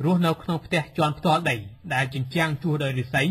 រស់នៅក្នុងផ្ទះជាន់ផ្ទាល់ដីដែលជញ្ជាំងជួសដោយឫស្សី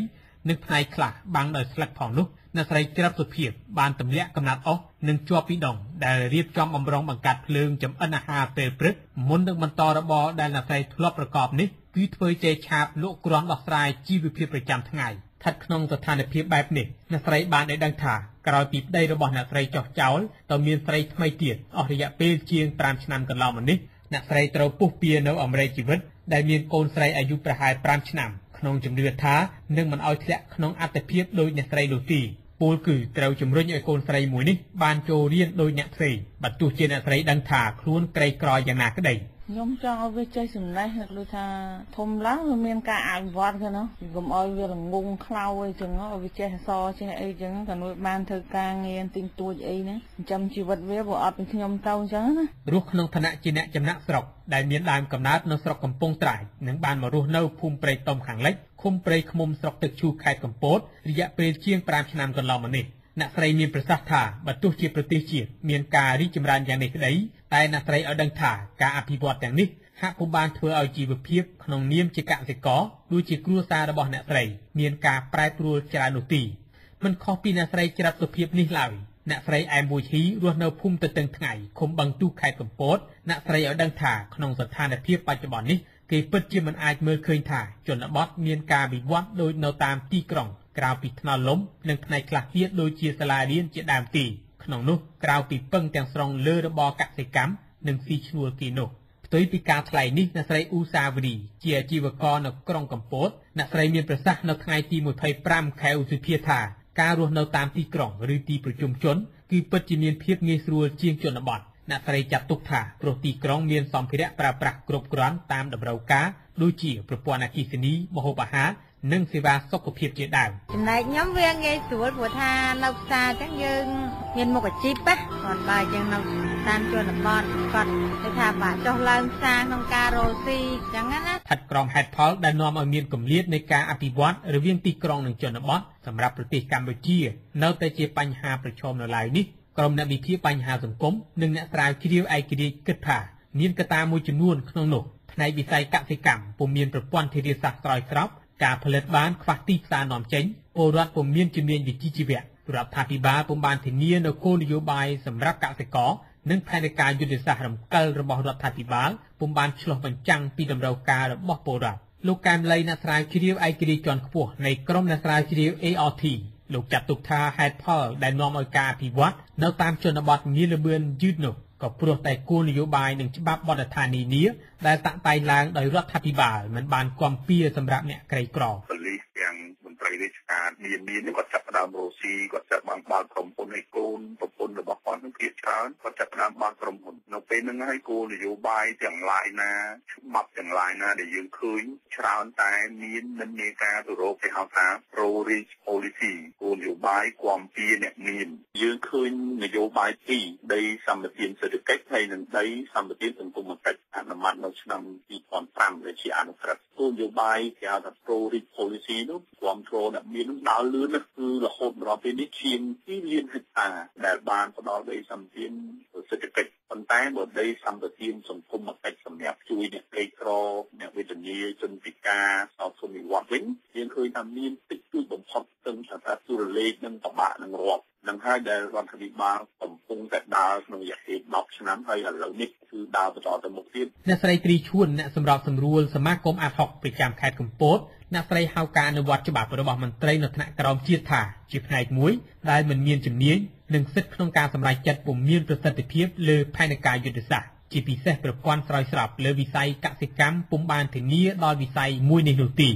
និងផ្នែកខ្លះបាំងដោយស្លឹកផងនោះអ្នកស្រីច្រាប់សុភាពបានទម្លាក់កំណាត់អុសនិងជាប់ពីដងដែលរៀបចំបំរុងបង្កាត់ភ្លើងចម្អិនអាហារពេលព្រឹកមុននឹងបន្តរបរដែលអ្នកស្រីធ្លាប់ប្រកបនេះគឺធ្វើចេឆាបលក់គ្រាន់ដោះស្រាយជីវភាពប្រចាំថ្ងៃស្ថិតក្នុងស្ថានភាពបែបនេះអ្នកស្រីបានឲ្យដឹងថាក្រោយពីប្តីរបស់អ្នកស្រីចុះចោលទៅមានស្រីថ្មីទៀតអស់រយៈពេលជាង5ឆ្នាំកន្លងមកនេះអ្នកស្រីត្រូវពុះពៀនៅអាមេរិកជីវិតដែលមានកូនស្រីអាយុប្រហែល5ឆ្នាំក្នុងជំនឿថានឹងមិនឲ្យធ្លាក់ក្នុងអត្តភាពដោយអ្នកស្រីនោះទេពលគឺត្រូវជំរុញឲ្យកូនស្រីមួយនេះបានចូលរៀនដោយអ្នកផ្សេងបើទោះជាអ្នកស្រីដឹងថាខ្លួនក្រីក្រយ៉ាងណាក្តីខ្ញុំចង់ឲ្យវាចេះចំណេះដូចថាធំឡើងវាមានការអភិវឌ្ឍទៅណាកុំឲ្យវាល្ងងខ្លៅអីចឹងឲ្យវាចេះអសរចេះអីចឹងក៏នួយបានធ្វើការងារទិញទួចអីណាចិញ្ចឹមជីវិតវាព្រោះអត់ពីខ្ញុំទៅចឹងណារស់ក្នុងឋានៈជាអ្នកចំណាក់ស្រុកដែលមានដើមកំណើតនៅស្រុកកំពង់ត្រាចនិងបានមករស់នៅភូមិព្រៃតុំខាងលិចឃុំព្រៃឃ្មុំស្រុកទឹកឈូខេត្តកំពតរយៈពេលជាង5ឆ្នាំកន្លងមកនេះអ្នកស្រីមានប្រសាសន៍ថាបើទោះជាប្រទេសជាតិមានការរីកចម្រើនយ៉ាងនេះក្តីតែអ្នកស្រីឲ្យដឹងថាការអភិវឌ្ឍទាំងនេះហាក់ពុំបានធ្វើឲ្យជីវភាពក្នុងនាមជាកសិករដូចជាគ្រួសាររបស់អ្នកស្រីមានការប្រែប្រួលច្រើននោះទេមិនខុសពីអ្នកស្រីច្រាប់សុភាពនេះឡើយអ្នកស្រីអែមប៊ូឈីរស់នៅភូមិទទឹងថ្ងៃឃុំបឹងទូខេត្តកំពតអ្នកស្រីឲ្យដឹងថាក្នុងស្ថានភាពបច្ចុប្បន្ននេះគេពិតជាមិនអាចមើលឃើញថាជនបទមានការវិវត្តដូចនៅតាមទីក្រុងក្រៅពីថ្នល់លំនិងផ្នែកខ្លះទៀតដូចជាសាលារៀនជាដើមទេក្នុងនោះក្រៅពីពឹងទាំងស្រុងលើរបរកសិកម្មនិងស៊ីឈ្នួលគេនោះផ្ទុយពីការថ្លែងនេះអ្នកស្រីអ៊ូសាវរីជាអាជីវករនៅក្រុងកំពតអ្នកស្រីមានប្រសាសន៍នៅថ្ងៃទី25ខែឧសភាថាការរស់នៅតាមទីក្រុងឬទីប្រជុំជនគឺពិតជាមានភាពងាយស្រួលជាងជនបទអ្នកស្រីចាត់ទុកថាព្រោះទីក្រុងមានសម្ភារៈប្រើប្រាស់គ្រប់គ្រាន់តាមតម្រូវការដូចជាប្រព័ន្ធអគ្គិសនីម្ហូបអាហារនិងសេវាសុខភាពជាដើមចំណែកខ្ញុំវាងាយស្រួលព្រោះថានៅផ្សារអញ្ចឹងយើងមានមុខអាជីពណាគាត់បើអញ្ចឹងនៅតាមជនបទគាត់គេថាបាក់ចុះឡើងផ្សារក្នុងការរកស៊ីអញ្ចឹងណាស្ថិតក្រោមហេតុផលដែលនាំឲ្យមានគម្លាតនៃការអភិវឌ្ឍរវាងទីក្រុងនិងជនបទសម្រាប់ប្រទេសកម្ពុជានៅតែជាបញ្ហាប្រឈមនៅឡើយនេះក្រុមអ្នកវិភាគបញ្ហាសង្គមនិងអ្នកស្រាវជ្រាវឯករាជ្យគិតថាមានកត្តាមួយចំនួនក្នុងនោះផ្នែកវិស័យកសិកម្មពុំមានប្រព័ន្ធធារាសាស្ត្រស្រោចស្រពការផលិតបានខ្វះទីផ្សារនាំចេញពលរដ្ឋពុំមានជំនាញវិជ្ជាជីវៈរដ្ឋាភិបាលពុំបានធានានូវគោលនយោបាយសម្រាប់កសិករនិងផែនការយុទ្ធសាស្ត្ររំកិលរបស់រដ្ឋាភិបាលពុំបានឆ្លុះបញ្ចាំងពីតម្រូវការរបស់ពលរដ្ឋលោកកែមលីអ្នកស្រាវជ្រាវឯករាជ្យជាន់ខ្ពស់នៃក្រុមអ្នកស្រាវជ្រាវ ART លោកចាត់ទុកថាហេតុផលដែលនាំឲ្យការអភិវឌ្ឍនៅតាមជនបទមានល្បឿនយឺតនោះក៏ព្រោះតែគោលនយោបាយនិងច្បាប់បទដ្ឋាននានាដែលតាក់តែងឡើងដោយរដ្ឋាភិបាលមិនបានគាំពៀសម្រាប់អ្នកក្រីក្រប៉ូលីសទាំងមន្ត្រីរាជការមានគាត់ចាប់ផ្ដើមរកស៊ីគាត់ចាប់បានបើកក្រុមហ៊ុនឲ្យកូនប្រពន្ធរបស់គាត់នឹងភាគច្រើនគាត់ចាប់ផ្ដើមបើកក្រុមហ៊ុននៅពេលហ្នឹងហើយគោលនយោបាយទាំងឡាយណាច្បាប់ទាំងឡាយណាដែលយើងឃើញច្រើនតែមាននិន្នាការទៅរកគេហៅថា pro rich policy គោលនយោបាយគាំពៀអ្នកមានយើងឃើញនយោបាយពីរដីសម្បត្តិសេដ្ឋកិច្ចហើយនិងដីសម្បត្តិសង្គមកិច្ចអនុម័តនៅឆ្នាំ2005ដែលជាអនុក្រឹត្យគោលនយោបាយគេហៅថា pro rich policy នោះគាំទ្រអ្នកមាននឹងដើរលឿនណាស់គឺរហូតដល់ពេលនេះជាង2លានហិកតាដែលបានផ្ដល់ដីសម្បត្តិសេដ្ឋកិច្ចប៉ុន្តែបើដីសម្បត្តិសង្គមកិច្ចសម្រាប់ជួយអ្នកក្រីក្រអ្នកវេទនាជនពិការសោធននិវត្តន៍វិញយើងឃើញថាមានតិចតួចបំផុតទាំងថាទូរលេខនិងតបាក់នឹងរាប់នឹងហើយដែលរដ្ឋាភិបាលកំពុងតែដើរក្នុងរយៈពេល10ឆ្នាំហើយឥឡូវនេះគឺដើរបន្តទៅមុខទៀតអ្នកស្រីត្រីឈួនអ្នកសម្របសម្រួលសមាគមអាត់ហុកប្រចាំខេត្តកំពតអ្នកស្រីហៅការអនុវត្តច្បាប់របស់មន្ត្រីនៅថ្នាក់ក្រោមជាតិថាជាផ្នែកមួយដែលមិនមានជំនាញនិងសិទ្ធិក្នុងការសម្រេចចិត្តពុំមានប្រសិទ្ធភាពលើផែនការយុទ្ធសាស្ត្រជាពិសេសប្រព័ន្ធស្រោចស្រពលើវិស័យកសិកម្មពុំបានធានាដល់វិស័យមួយនេះនោះទេ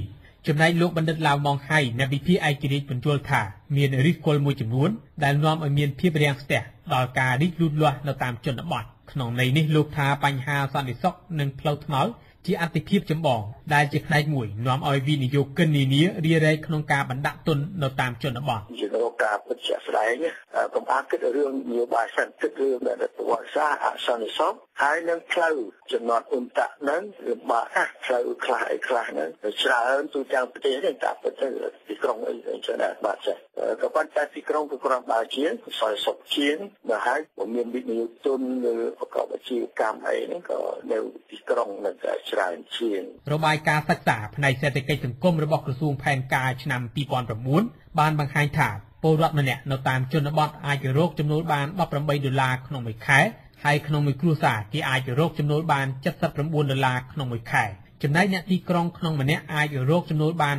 ចំណែកលោកបណ្ឌិតឡាវម៉ុងហៃអ្នកវិភាគឯករាជ្យបញ្យល់ថាមានឫសគល់មួយចំនួនដែលនាំឲ្យមានភាពរាំងស្ទះដល់ការរីកលូតលាស់នៅតាមជនបទក្នុងន័យនេះលោកថាបញ្ហាសន្តិសុខនិងផ្លូវថ្នល់ជាអតិភិបចម្បងដែលជាផ្នែកមួយនាំឲ្យវិនិយោគិននានារារែកក្នុងការបណ្ដាក់ទុននៅតាមជនបទជាការពិតជាក់ស្ដែងកុំអាគិតរឿងនយោបាយសន្តិភាពរឿងដែលប្រវត្តិសាស្ត្រអសន្តិសុខ ហើយនឹងផ្លូវចំណត់អ៊ុនតាក់ហ្នឹងគឺបើផ្លូវខ្លះហ្នឹងច្រើនទូទាំងប្រទេសនេះតាមពិតទៅទីក្រុងអីចឹងដែរបាទចាក៏ប៉ុន្តែទីក្រុងក៏គ្រាន់បើជាសយសុខជាងបើហើយបើមានវិនិយោគទុនឬប្រកបអាជីវកម្មអីហ្នឹងក៏នៅទីក្រុងនឹងច្រើនជាងរបាយការណ៍សិក្សាផ្នែកសេដ្ឋកិច្ចសង្គមរបស់ក្រសួងផែនការឆ្នាំ2009បានបង្ហាញថាពលរដ្ឋម្នាក់នៅតាមជនបទអាចរកចំណូលបាន$18ក្នុងមួយខែហើយក្នុងមួយគ្រួសារគេអាចរកចំណូលបាន$79ក្នុងមួយខែចំណែកអ្នកទីក្រុងក្នុងម្នាក់អាចរកចំណូលបាន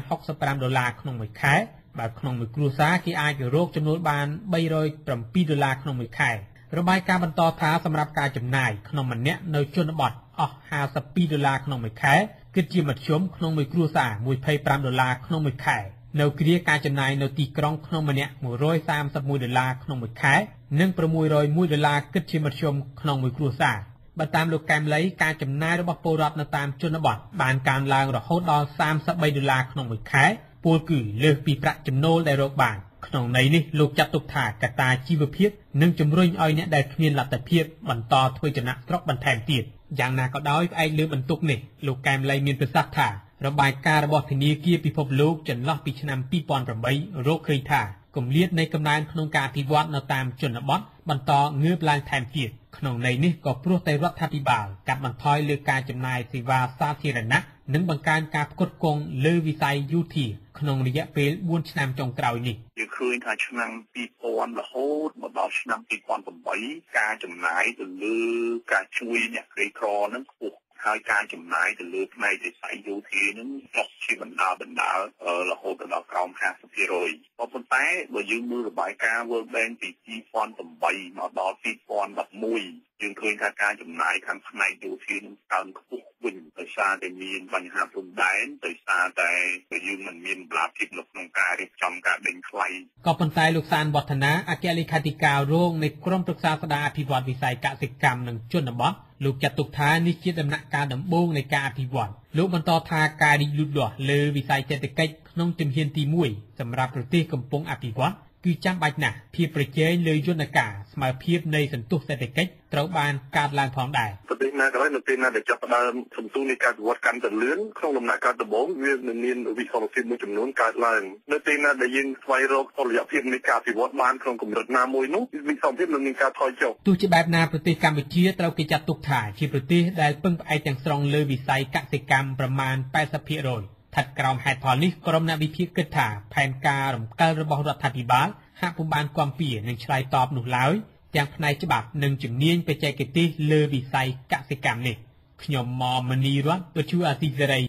$65ក្នុងមួយខែបើក្នុងមួយគ្រួសារគេអាចរកចំណូលបាន$307ក្នុងមួយខែរបាយការណ៍បន្តថាសម្រាប់ការចំណាយក្នុងម្នាក់នៅជនបទអស់$52ក្នុងមួយខែគិតជាមធ្យមក្នុងមួយគ្រួសារ$25ក្នុងមួយខែនៅគ្រាការចំណាយនៅទីក្រុងក្នុងម្នាក់$131ក្នុងមួយខែនិង$601គិតជាមធ្យមក្នុងមួយគ្រួសារបើតាមលោកកែមលីការចំណាយរបស់ពលរដ្ឋនៅតាមជនបទបានកើនឡើងរហូតដល់$33ក្នុងមួយខែពលគឺលើសពីប្រាក់ចំណូលដែលរកបានក្នុងន័យនេះលោកចាត់ទុកថាកត្តាជីវភាពនឹងជំរុញឲ្យអ្នកដែលគ្មានលទ្ធភាពបន្តធ្វើចំណាកស្រុកបន្ថែមទៀតយ៉ាងណាក៏ដោយផ្អែកលើបន្ទុកនេះលោកកែមលីមានប្រសាសន៍ថារបាយការណ៍របស់ធនាគារពិភពលោកចន្លោះពីឆ្នាំ2008រកឃើញថាគម្លាតនៃកំណើនក្នុងការអភិវឌ្ឍនៅតាមជនបទបន្តងើបឡើងថែមទៀតក្នុងន័យនេះក៏ព្រោះតែរដ្ឋាភិបាលកាត់បន្ថយលើការចំណាយសេវាសាធារណៈនិងបង្កើនការផ្គត់ផ្គង់លើវិស័យយោធាក្នុងរយៈពេល4ឆ្នាំចុងក្រោយនេះយើងឃើញថាឆ្នាំ2000រហូតមកដល់ឆ្នាំ2008ការចំណាយទៅលើការជួយអ្នកក្រីក្រហ្នឹងខ្ពស់ហើយការចំណាយទៅលើផ្នែកវិស័យយោធានឹងចុះជាបណ្ដារហូតដល់ក្រោម50%ប៉ុន្តែបើយើងមើលរបាយការណ៍ World Bank ពី2008មកដល់2011យើងឃើញថាការចំណាយខាងផ្នែកយោធានឹងកើនខ្ពស់វិញដោយសារតែមានបញ្ហាព្រំដែនដោយសារតែយើងមិនមានបលាភាពនៅក្នុងការរៀបចំការដេញថ្លៃក៏ប៉ុន្តែលោកសានវឌ្ឍនាអគ្គលេខាធិការរងនៃក្រុមប្រឹក្សាស្ដារអភិវឌ្ឍវិស័យកសិកម្មនិងជនបទលោកចាត់ទុកថានេះជាដំណាក់កាលដំបូងនៃការអភិវឌ្ឍលោកបន្តថាការរីកលូតលាស់លើវិស័យសេដ្ឋកិច្ចក្នុងជំហានទី1សម្រាប់ប្រទេសកំពុងអភិវឌ្ឍគឺចាំបាច់ណាស់ភាពប្រជែងលើយន្តការស្មើភាពនៃសន្ទុះសេដ្ឋកិច្ចត្រូវបានកើតឡើងផងដែរប្រទេសណាក៏ដោយនៅពេលណាដែលចាប់ផ្ដើមសន្ទុះនៃការវិវត្តកាន់តែលឿនក្នុងដំណាក់កាលដំបូងវានឹងមានវិស័យភាពមួយចំនួនកើតឡើងនៅពេលណាដែលយើងស្វែងរកតុល្យភាពនៃការវិវត្តបានក្នុងកម្រិតណាមួយនោះវិស័យភាពនឹងមានការថយចុះទោះជាបែបណាប្រទេសកម្ពុជាត្រូវគេចាត់ទុកថាជាប្រទេសដែលពឹងផ្អែកទាំងស្រុងលើវិស័យកសិកម្មប្រមាណ 80%ស្ថិតក្រោមហេតុផលនេះក្រុមអ្នកវិភាគគិតថាផែនការរំកិលរបស់រដ្ឋាភិបាលហាក់ពុំបានគាំពៀនឹងឆ្លើយតបនោះឡើយទាំងផ្នែកច្បាប់និងជំនាញបច្ចេកទេសលើវិស័យកសិកម្មនេះខ្ញុំមនីរតន៍វិទ្យុអាស៊ីសេរី